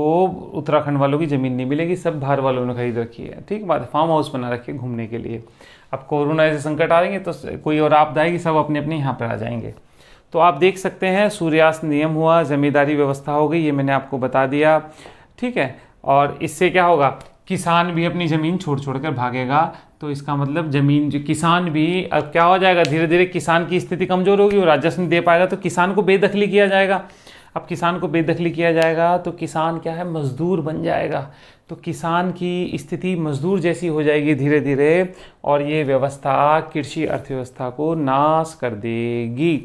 उत्तराखंड वालों की ज़मीन नहीं मिलेगी, सब बाहर वालों ने खरीद रखी है। ठीक बात है। फार्म हाउस बना रखी है घूमने के लिए। अब कोरोना ऐसे संकट आ रहेंगे तो कोई और आपदा आएगी, सब अपने अपने यहाँ पर आ जाएंगे। तो आप देख सकते हैं सूर्यास्त नियम हुआ, ज़मींदारी व्यवस्था हो गई, ये मैंने आपको बता दिया। ठीक है। और इससे क्या होगा? किसान भी अपनी ज़मीन छोड़ छोड़ कर भागेगा। तो इसका मतलब ज़मीन जो किसान भी अब क्या हो जाएगा, धीरे धीरे किसान की स्थिति कमज़ोर होगी, वो राजस्व नहीं दे पाएगा, तो किसान को बेदखली किया जाएगा। अब किसान को बेदखली किया जाएगा तो किसान क्या है? मजदूर बन जाएगा। तो किसान की स्थिति मजदूर जैसी हो जाएगी धीरे धीरे, और ये व्यवस्था कृषि अर्थव्यवस्था को नाश कर देगी।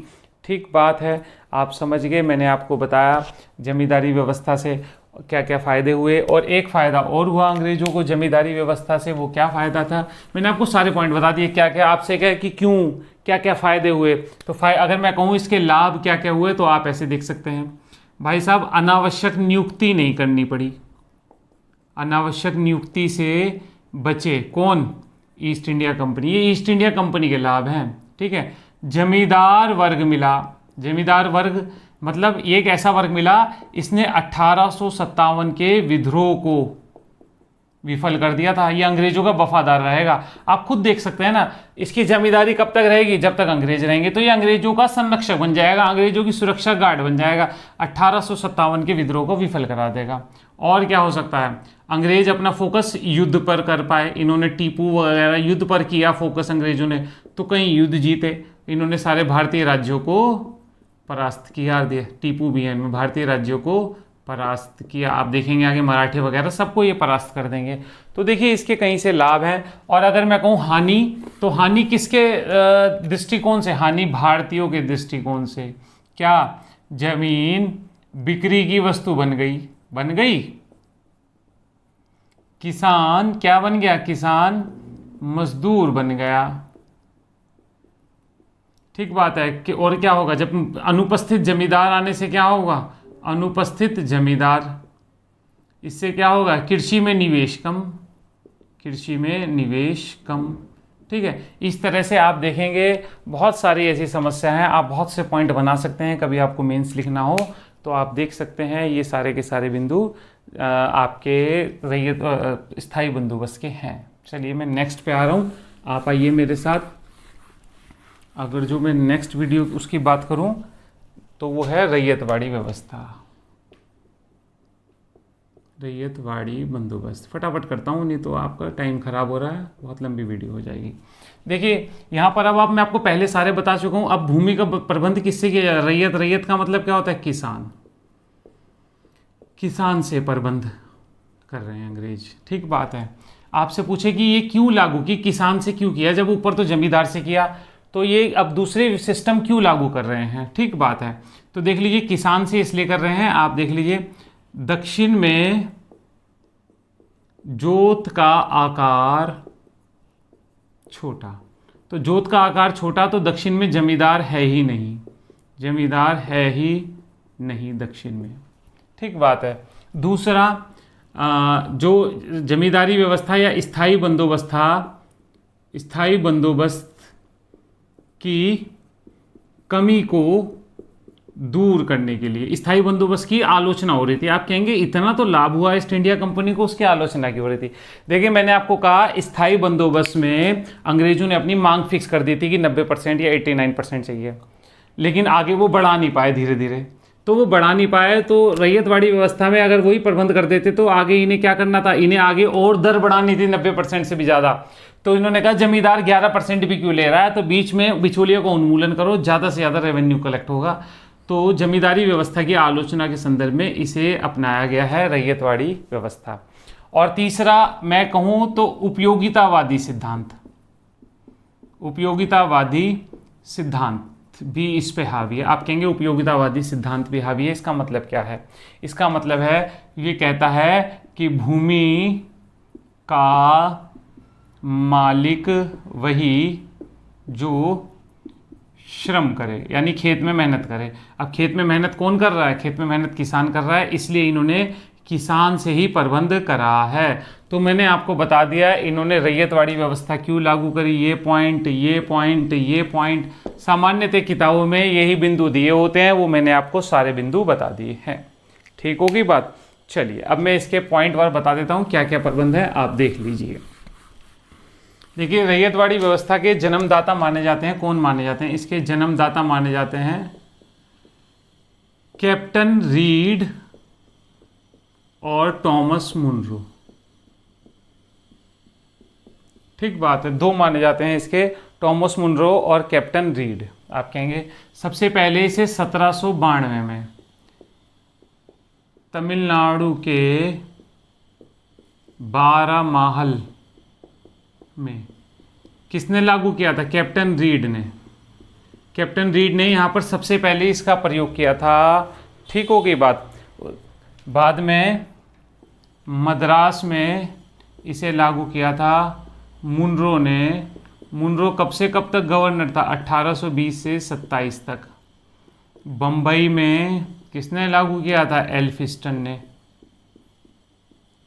ठीक बात है। आप समझ गए। मैंने आपको बताया जमींदारी व्यवस्था से क्या क्या फ़ायदे हुए, और एक फ़ायदा और हुआ अंग्रेज़ों को जमींदारी व्यवस्था से। वो क्या फ़ायदा था? मैंने आपको सारे पॉइंट बता दिए क्या क्या, आपसे क्या कि क्यों क्या क्या फ़ायदे हुए। तो अगर मैं कहूँ इसके लाभ क्या क्या हुए, तो आप ऐसे देख सकते हैं भाई साहब, अनावश्यक नियुक्ति नहीं करनी पड़ी। अनावश्यक नियुक्ति से बचे कौन? East India company. ये ईस्ट इंडिया कंपनी के लाभ हैं। ठीक है। जमींदार वर्ग मिला। जमींदार वर्ग मतलब एक ऐसा वर्ग मिला, इसने 1857 के विद्रोह को विफल कर दिया था। ये अंग्रेजों का वफादार रहेगा। आप खुद देख सकते हैं ना, इसकी जमींदारी कब तक रहेगी, जब तक अंग्रेज रहेंगे। तो ये अंग्रेजों का संरक्षक बन जाएगा, अंग्रेजों की सुरक्षा गार्ड बन जाएगा, 1857 के विद्रोह को विफल करा देगा। और क्या हो सकता है, अंग्रेज अपना फोकस युद्ध पर कर पाए। इन्होंने टीपू वगैरह युद्ध पर किया फोकस अंग्रेजों ने, तो कहीं युद्ध जीते। इन्होंने सारे भारतीय राज्यों को परास्त किया दिया, टीपू भी है इनमें, भारतीय राज्यों को परास्त किया। आप देखेंगे आगे मराठे वगैरह सबको ये परास्त कर देंगे। तो देखिए इसके कहीं से लाभ हैं। और अगर मैं कहूँ हानि, तो हानि किसके दृष्टिकोण से, हानि भारतीयों के दृष्टिकोण से। क्या जमीन बिक्री की वस्तु बन गई, बन गई। किसान क्या बन गया, किसान मजदूर बन गया। ठीक बात है कि और क्या होगा, जब अनुपस्थित जमींदार आने से क्या होगा, अनुपस्थित जमींदार, इससे क्या होगा, कृषि में निवेश कम, कृषि में निवेश कम। ठीक है, इस तरह से आप देखेंगे बहुत सारी ऐसी समस्या हैं। आप बहुत से पॉइंट बना सकते हैं, कभी आपको मेंस लिखना हो तो आप देख सकते हैं। ये सारे के सारे बिंदु आपके रैयत स्थायी बंदोबस्त के हैं। चलिए मैं नेक्स्ट पे आ रहा हूँ, आप आइए मेरे साथ। अगर जो मैं नेक्स्ट वीडियो उसकी बात करूं तो वो है रैयतवाड़ी व्यवस्था, रैयतवाड़ी बंदोबस्त। फटाफट करता हूं, नहीं तो आपका टाइम खराब हो रहा है, बहुत लंबी वीडियो हो जाएगी। देखिए यहाँ पर अब मैं आपको पहले सारे बता चुका हूं। अब भूमि का प्रबंध किससे किया जाए, रैयत। रैयत का मतलब क्या होता है, किसान, किसान से प्रबंध कर रहे हैं अंग्रेज। ठीक बात है। आपसे पूछे कि ये क्यों लागू की, किसान से क्यों किया, जब ऊपर तो जमींदार से किया, तो ये अब दूसरे सिस्टम क्यों लागू कर रहे हैं। ठीक बात है। तो देख लीजिए किसान से इसलिए कर रहे हैं, आप देख लीजिए दक्षिण में जोत का आकार छोटा, तो जोत का आकार छोटा, तो दक्षिण में जमींदार है ही नहीं, जमींदार है ही नहीं दक्षिण में। ठीक बात है। दूसरा जो जमींदारी व्यवस्था या स्थायी बंदोबस्त था, स्थायी बंदोबस्त की कमी को दूर करने के लिए स्थायी बंदोबस्त की आलोचना हो रही थी। आप कहेंगे इतना तो लाभ हुआ ईस्ट इंडिया कंपनी को, उसकी आलोचना क्यों हो रही थी। देखिए मैंने आपको कहा स्थायी बंदोबस्त में अंग्रेजों ने अपनी मांग फिक्स कर दी थी कि 90% या 89% चाहिए, लेकिन आगे वो बढ़ा नहीं पाए, धीरे धीरे तो वो बढ़ा नहीं पाए। तो रैयतवाड़ी व्यवस्था में अगर वही प्रबंध कर देते तो आगे इन्हें क्या करना था, इन्हें आगे और दर बढ़ानी थी 90% से भी ज़्यादा। तो इन्होंने कहा जमींदार 11% भी क्यों ले रहा है, तो बीच में बिचौलियों को उन्मूलन करो, ज़्यादा से ज़्यादा रेवेन्यू कलेक्ट होगा। तो जमींदारी व्यवस्था की आलोचना के संदर्भ में इसे अपनाया गया है रैयतवाड़ी व्यवस्था। और तीसरा मैं कहूँ तो उपयोगितावादी सिद्धांत, उपयोगितावादी सिद्धांत भी इस पे हावी है। आप कहेंगे उपयोगितावादी सिद्धांत भी हावी है, इसका मतलब क्या है, इसका मतलब है ये कहता है कि भूमि का मालिक वही जो श्रम करे, यानी खेत में मेहनत करे। अब खेत में मेहनत कौन कर रहा है, खेत में मेहनत किसान कर रहा है, इसलिए इन्होंने किसान से ही प्रबंध करा है। तो मैंने आपको बता दिया इन्होंने रैयतवाड़ी व्यवस्था क्यों लागू करी, ये पॉइंट, ये पॉइंट, ये पॉइंट, सामान्यतः किताबों में यही बिंदु दिए होते हैं, वो मैंने आपको सारे बिंदु बता दिए हैं। ठीक होगी बात। चलिए अब मैं इसके पॉइंट वार बता देता हूँ क्या क्या प्रबंध है, आप देख लीजिए। देखिए रैयतवाड़ी व्यवस्था के जन्मदाता माने जाते हैं, कौन माने जाते हैं, इसके जन्मदाता माने जाते हैं कैप्टन रीड और टॉमस मुनरो। ठीक बात है, दो माने जाते हैं इसके, टॉमस मुनरो और कैप्टन रीड। आप कहेंगे सबसे पहले इसे 1792 में तमिलनाडु के बारामाहल में किसने लागू किया था, कैप्टन रीड ने। कैप्टन रीड ने यहाँ पर सबसे पहले इसका प्रयोग किया था। ठीक हो गई बात। बाद में मद्रास में इसे लागू किया था मुनरो ने। मुनरो कब से कब तक गवर्नर था, 1820 से 27 तक। बम्बई में किसने लागू किया था, एल्फिस्टन ने।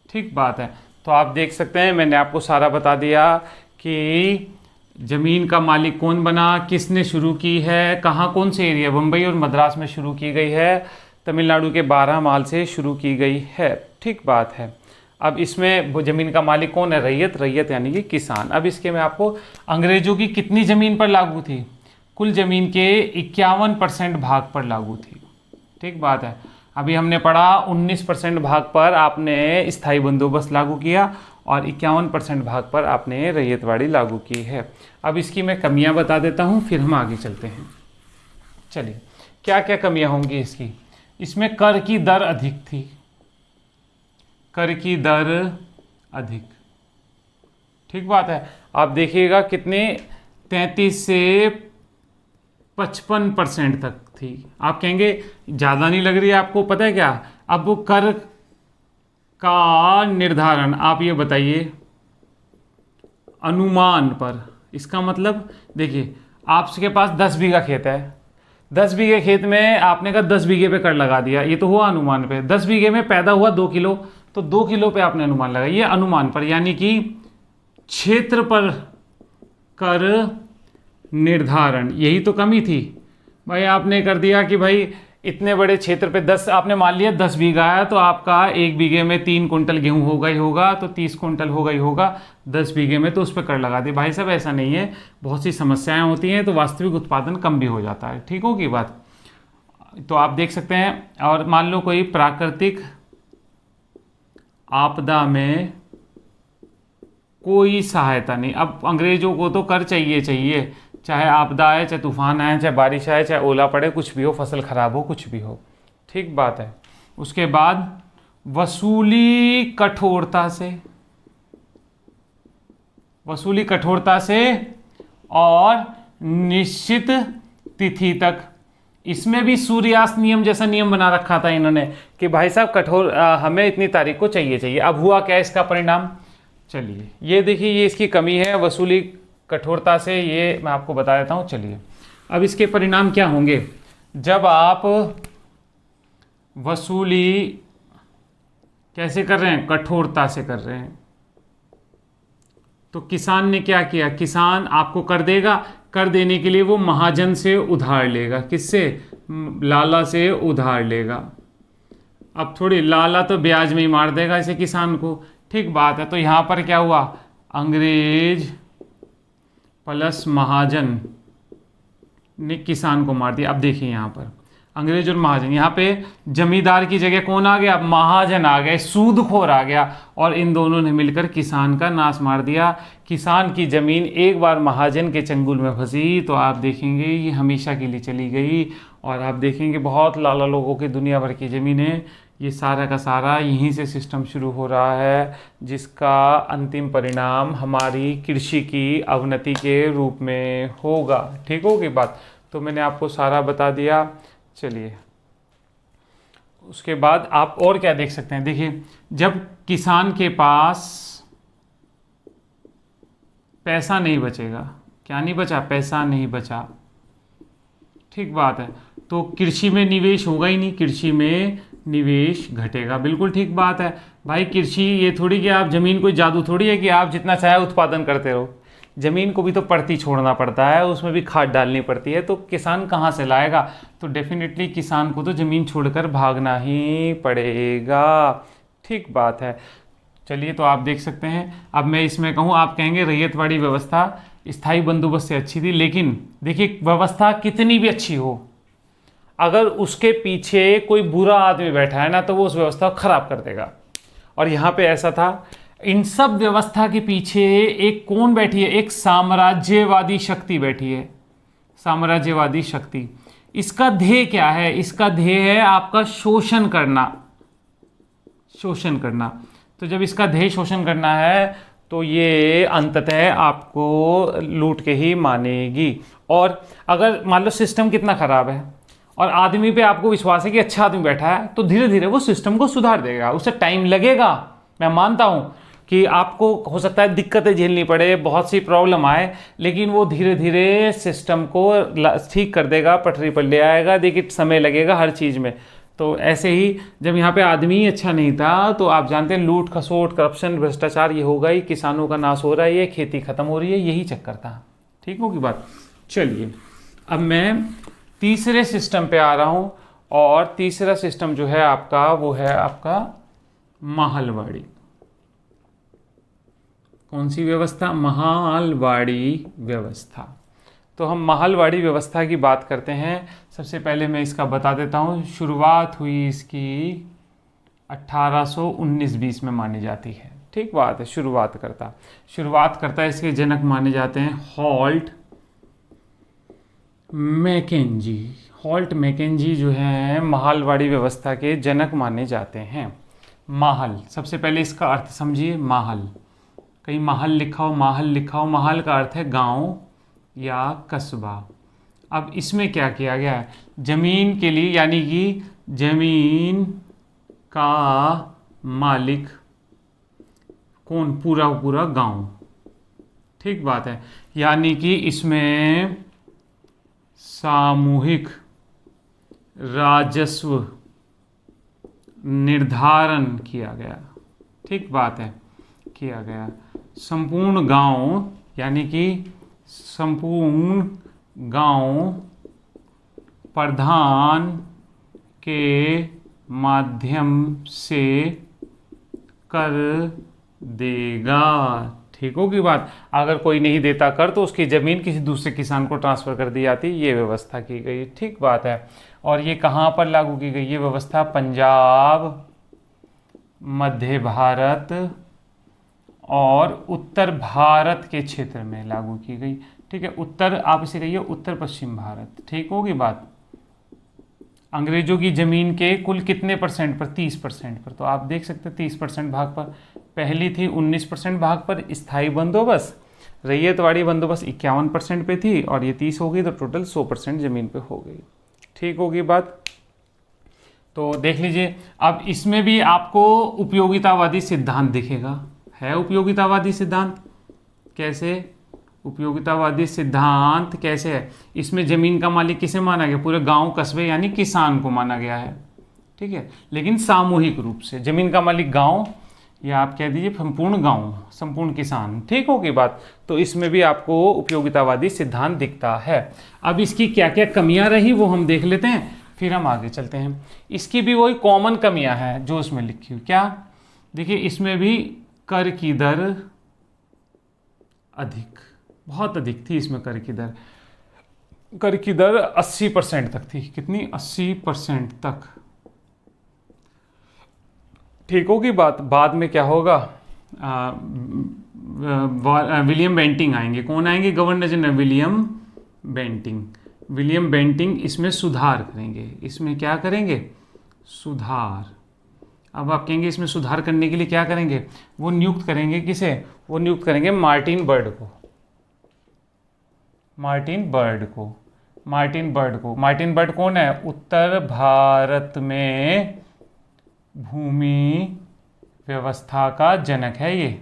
ठीक बात है। तो आप देख सकते हैं मैंने आपको सारा बता दिया कि ज़मीन का मालिक कौन बना, किसने शुरू की है, कहाँ कौन से एरिया, मुंबई और मद्रास में शुरू की गई है, तमिलनाडु के 12 माल से शुरू की गई है। ठीक बात है। अब इसमें ज़मीन का मालिक कौन है, रैयत, रैयत यानी कि किसान। अब इसके मैं आपको अंग्रेज़ों की कितनी ज़मीन पर लागू थी, कुल ज़मीन के 51% भाग पर लागू थी। ठीक बात है। अभी हमने पढ़ा 19% भाग पर आपने स्थायी बंदोबस्त लागू किया और 51% भाग पर आपने रैयतवाड़ी लागू की है। अब इसकी मैं कमियां बता देता हूं, फिर हम आगे चलते हैं। चलिए, क्या क्या कमियां होंगी इसकी। इसमें कर की दर अधिक थी, कर की दर अधिक। ठीक बात है। आप देखिएगा कितने 33 से 55% तक थी। आप कहेंगे ज़्यादा नहीं लग रही है आपको, पता है क्या, अब वो कर का निर्धारण आप ये बताइए अनुमान पर। इसका मतलब देखिए, आपके पास 10 बीघा खेत है, 10 बीघे खेत में आपने कहा 10 बीघे पे कर लगा दिया, ये तो हुआ अनुमान पे। 10 बीघे में पैदा हुआ 2 किलो, तो 2 किलो पे आपने अनुमान लगाया, ये अनुमान पर, यानी कि क्षेत्र पर कर निर्धारण। यही तो कमी थी भाई। आपने कर दिया कि भाई इतने बड़े क्षेत्र पे 10, आपने मान लिया 10 बीघा है तो आपका 1 बीघे में 3 कुंटल गेहूं होगा ही होगा, तो 30 कुंटल होगा ही होगा 10 बीघे में, तो उस पर कर लगा दे। भाई साहब ऐसा नहीं है, बहुत सी समस्याएं होती हैं, तो वास्तविक उत्पादन कम भी हो जाता है। ठीक होगी बात। तो आप देख सकते हैं। और मान लो कोई प्राकृतिक आपदा में कोई सहायता नहीं। अब अंग्रेजों को तो कर चाहिए, चाहे आपदा आए, चाहे तूफान आए, चाहे बारिश आए, चाहे ओला पड़े, कुछ भी हो, फसल खराब हो, कुछ भी हो। ठीक बात है। उसके बाद वसूली कठोरता से, वसूली कठोरता से और निश्चित तिथि तक। इसमें भी सूर्यास्त नियम जैसा नियम बना रखा था इन्होंने कि भाई साहब कठोर, हमें इतनी तारीख को चाहिए। अब हुआ क्या इसका परिणाम, चलिए ये देखिए, ये इसकी कमी है वसूली कठोरता से, ये मैं आपको बता देता हूँ। चलिए, अब इसके परिणाम क्या होंगे। जब आप वसूली कैसे कर रहे हैं, कठोरता से कर रहे हैं, तो किसान ने क्या किया, किसान आपको कर देगा, कर देने के लिए वो महाजन से उधार लेगा। किससे, लाला से उधार लेगा। अब थोड़ी लाला तो ब्याज में ही मार देगा इसे किसान को। ठीक बात है। तो यहाँ पर क्या हुआ, अंग्रेज प्लस महाजन ने किसान को मार दिया। अब देखिए यहाँ पर अंग्रेज और महाजन, यहाँ पे जमींदार की जगह कौन आ गया, महाजन आ गए, सूदखोर आ गया, और इन दोनों ने मिलकर किसान का नाश मार दिया। किसान की ज़मीन एक बार महाजन के चंगुल में फंसी तो आप देखेंगे ये हमेशा के लिए चली गई। और आप देखेंगे बहुत लाला लोगों की दुनिया भर की ज़मीनें, ये सारा का सारा यहीं से सिस्टम शुरू हो रहा है, जिसका अंतिम परिणाम हमारी कृषि की अवनति के रूप में होगा। ठीक होगी बात। तो मैंने आपको सारा बता दिया। चलिए, उसके बाद आप और क्या देख सकते हैं। देखिए, जब किसान के पास पैसा नहीं बचेगा, क्या नहीं बचा, पैसा नहीं बचा, ठीक बात है, तो कृषि में निवेश होगा ही नहीं, कृषि में निवेश घटेगा। बिल्कुल ठीक बात है भाई। कृषि ये थोड़ी कि आप ज़मीन, कोई जादू थोड़ी है कि आप जितना चाहे उत्पादन करते रहो। ज़मीन को भी तो पड़ती छोड़ना पड़ता है, उसमें भी खाद डालनी पड़ती है, तो किसान कहाँ से लाएगा। तो डेफिनेटली किसान को तो ज़मीन छोड़कर भागना ही पड़ेगा। ठीक बात है। चलिए, तो आप देख सकते हैं। अब मैं इसमें कहूँ, आप कहेंगे रैयतवाड़ी व्यवस्था स्थायी बंदोबस्त से अच्छी थी, लेकिन देखिए व्यवस्था कितनी भी अच्छी हो, अगर उसके पीछे कोई बुरा आदमी बैठा है ना, तो वो उस व्यवस्था को खराब कर देगा। और यहाँ पे ऐसा था, इन सब व्यवस्था के पीछे एक कौन बैठी है, एक साम्राज्यवादी शक्ति बैठी है, साम्राज्यवादी शक्ति। इसका ध्येय क्या है, इसका ध्येय है आपका शोषण करना, शोषण करना। तो जब इसका ध्येय शोषण करना है, तो ये अंततः आपको लूट के ही मानेगी। और अगर मान लो सिस्टम कितना खराब है और आदमी पे आपको विश्वास है कि अच्छा आदमी बैठा है, तो धीरे धीरे वो सिस्टम को सुधार देगा। उससे टाइम लगेगा, मैं मानता हूँ कि आपको हो सकता है दिक्कतें झेलनी पड़े, बहुत सी प्रॉब्लम आए, लेकिन वो धीरे धीरे सिस्टम को ठीक कर देगा, पटरी पर ले आएगा। देखिए समय लगेगा हर चीज़ में। तो ऐसे ही जब यहाँ पे आदमी ही अच्छा नहीं था, तो आप जानते हैं लूट खसोट, करप्शन, भ्रष्टाचार ये होगा ही, किसानों का नाश हो रहा है, ये खेती खत्म हो रही है, यही चक्कर था। ठीक होगी बात। चलिए अब मैं तीसरे सिस्टम पे आ रहा हूं, और तीसरा सिस्टम जो है आपका वो है आपका महलवाड़ी। कौन सी व्यवस्था? महलवाड़ी व्यवस्था। तो हम महलवाड़ी व्यवस्था की बात करते हैं। सबसे पहले मैं इसका बता देता हूँ, शुरुआत हुई इसकी 1819-20 में मानी जाती है। ठीक बात है, शुरुआत करता इसके जनक माने जाते हैं हॉल्ट मैकेंजी जो है महलवाड़ी व्यवस्था के जनक माने जाते हैं। महल, सबसे पहले इसका अर्थ समझिए। महल, कहीं महल लिखा हो, महल का अर्थ है गांव या कस्बा। अब इसमें क्या किया गया है, जमीन के लिए, यानी कि जमीन का मालिक कौन? पूरा गांव। ठीक बात है, यानी कि इसमें सामूहिक राजस्व निर्धारण किया गया। ठीक बात है, किया गया। संपूर्ण गांव, यानी कि संपूर्ण गांव प्रधान के माध्यम से कर देगा। ठीक होगी बात। अगर कोई नहीं देता कर तो उसकी ज़मीन किसी दूसरे किसान को ट्रांसफ़र कर दी जाती, ये व्यवस्था की गई। ठीक बात है। और ये कहाँ पर लागू की गई? ये व्यवस्था पंजाब, मध्य भारत और उत्तर भारत के क्षेत्र में लागू की गई। ठीक है, उत्तर, आप इसे कहिए उत्तर पश्चिम भारत। ठीक होगी बात। अंग्रेजों की ज़मीन के कुल कितने परसेंट पर? 30% पर। तो आप देख सकते हैं 30% भाग पर। पहली थी 19% भाग पर स्थायी बंदोबस्त, रैयतवाड़ी बंदोबस्त 51% पे थी, और ये 30 हो गई, तो टोटल 100% ज़मीन पे हो गई। ठीक होगी बात। तो देख लीजिए, अब इसमें भी आपको उपयोगितावादी सिद्धांत दिखेगा। है उपयोगितावादी सिद्धांत? कैसे उपयोगितावादी सिद्धांत कैसे है? इसमें ज़मीन का मालिक किसे माना गया? पूरे गांव कस्बे यानी किसान को माना गया है। ठीक है, लेकिन सामूहिक रूप से। ज़मीन का मालिक गांव, या आप कह दीजिए संपूर्ण गांव, संपूर्ण किसान। ठीक होगी बात। तो इसमें भी आपको उपयोगितावादी सिद्धांत दिखता है। अब इसकी क्या क्या कमियां रही वो हम देख लेते हैं, फिर हम आगे चलते हैं। इसकी भी वही कॉमन कमियां हैं जो उसमें लिखी हुई। क्या? देखिए, इसमें भी कर की दर अधिक, बहुत अधिक थी इसमें कर की दर। कर की दर 80% तक थी। कितनी? 80% तक। ठीक होगी बात। बाद में क्या होगा, विलियम बेंटिंग आएंगे। कौन आएंगे? गवर्नर जनरल विलियम बेंटिंग इसमें सुधार करेंगे। इसमें क्या करेंगे? सुधार। अब आप कहेंगे इसमें सुधार करने के लिए क्या करेंगे? वो नियुक्त करेंगे किसे? वो नियुक्त करेंगे मार्टिन बर्ड को। मार्टिन बर्ड कौन है? उत्तर भारत में भूमि व्यवस्था का जनक है ये।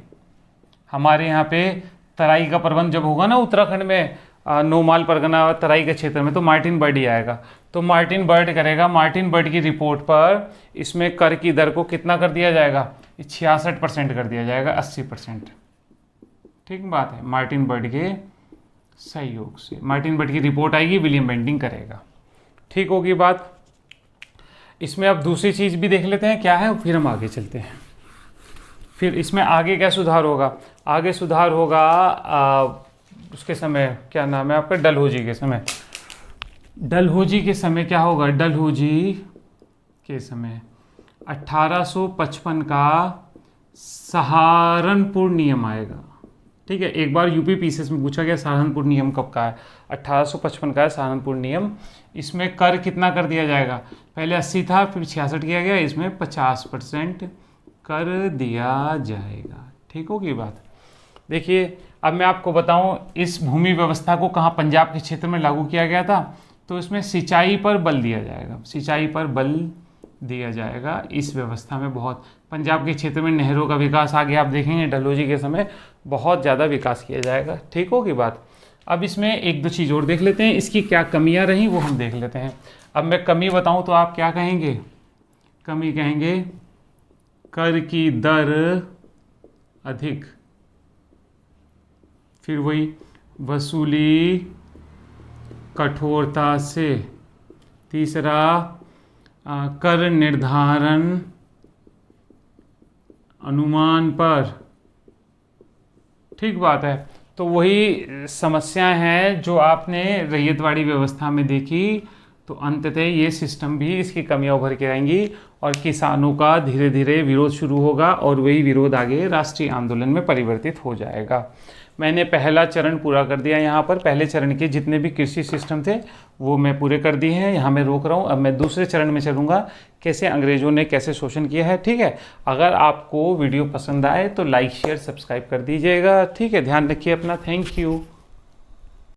हमारे यहाँ पे तराई का प्रबंध जब होगा ना उत्तराखंड में, नौमाल परगना तराई के क्षेत्र में, तो मार्टिन बर्ड ही आएगा। तो मार्टिन बर्ड करेगा। मार्टिन बर्ड की रिपोर्ट पर इसमें कर की दर को कितना कर दिया जाएगा? 66% कर दिया जाएगा, 80%। ठीक बात है। मार्टिन बर्ड के सहयोग से मार्टिन बर्ड की रिपोर्ट आएगी, विलियम बेंटिंग करेगा। ठीक होगी बात। इसमें अब दूसरी चीज़ भी देख लेते हैं क्या है, फिर हम आगे चलते हैं। फिर इसमें आगे क्या सुधार होगा? आगे सुधार होगा उसके समय, क्या नाम है आपका? डलहौजी के समय। डलहौजी के समय क्या होगा? डलहौजी के समय 1855 का सहारनपुर नियम आएगा। ठीक है, एक बार यूपी पीसीएस में पूछा गया सहारनपुर नियम कब का है? 1855 का है सहारनपुर नियम। इसमें कर कितना कर दिया जाएगा? पहले 80 था, फिर 66 किया गया, इसमें 50% कर दिया जाएगा। ठीक होगी बात। देखिए, अब मैं आपको बताऊं इस भूमि व्यवस्था को कहाँ पंजाब के क्षेत्र में लागू किया गया था। तो इसमें सिंचाई पर बल दिया जाएगा। सिंचाई पर बल दिया जाएगा इस व्यवस्था में। बहुत पंजाब के क्षेत्र में नहरों का विकास आगे आप देखेंगे डलहौजी के समय बहुत ज़्यादा विकास किया जाएगा। ठीक होगी बात। अब इसमें एक दो चीज़ और देख लेते हैं, इसकी क्या कमियां रहीं वो हम देख लेते हैं। अब मैं कमी बताऊं तो आप क्या कहेंगे? कमी कहेंगे कर की दर अधिक। फिर वही वसूली कठोरता से। तीसरा, कर निर्धारण अनुमान पर। ठीक बात है। तो वही समस्याएं हैं जो आपने रैयतवाड़ी व्यवस्था में देखी। तो अंततः ये सिस्टम भी इसकी कमियां उभर के आएंगी और किसानों का धीरे धीरे विरोध शुरू होगा और वही विरोध आगे राष्ट्रीय आंदोलन में परिवर्तित हो जाएगा। मैंने पहला चरण पूरा कर दिया। यहाँ पर पहले चरण के जितने भी कृषि सिस्टम थे वो मैं पूरे कर दिए हैं। यहाँ मैं रोक रहा हूँ। अब मैं दूसरे चरण में चलूँगा, कैसे अंग्रेज़ों ने कैसे शोषण किया है। ठीक है। अगर आपको वीडियो पसंद आए तो लाइक शेयर सब्सक्राइब कर दीजिएगा। ठीक है। ध्यान रखिए अपना। Thank you.